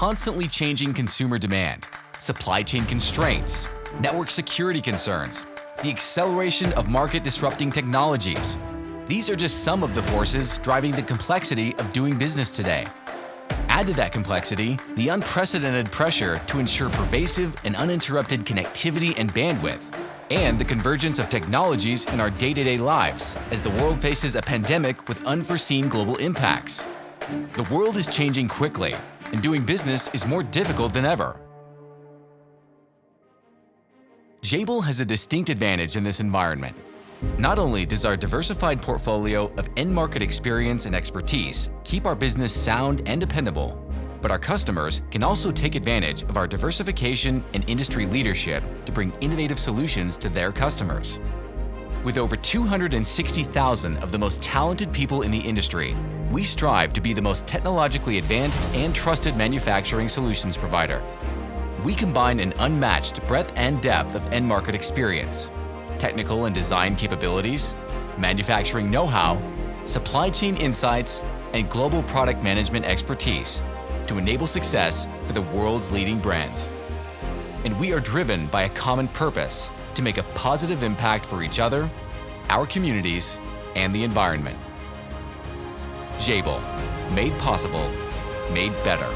constantly changing consumer demand, supply chain constraints, network security concerns, the acceleration of market-disrupting technologies. These are just some of the forces driving the complexity of doing business today. Add to that complexity the unprecedented pressure to ensure pervasive and uninterrupted connectivity and bandwidth, and the convergence of technologies in our day-to-day lives as the world faces a pandemic with unforeseen global impacts. The world is changing quickly, and doing business is more difficult than ever. Jabil has a distinct advantage in this environment. Not only does our diversified portfolio of end-market experience and expertise keep our business sound and dependable, but our customers can also take advantage of our diversification and industry leadership to bring innovative solutions to their customers. With over 260,000 of the most talented people in the industry, we strive to be the most technologically advanced and trusted manufacturing solutions provider. We combine an unmatched breadth and depth of end-market experience, technical and design capabilities, manufacturing know-how, supply chain insights, and global product management expertise to enable success for the world's leading brands. And we are driven by a common purpose to make a positive impact for each other, our communities, and the environment. Jabil, made possible, made better.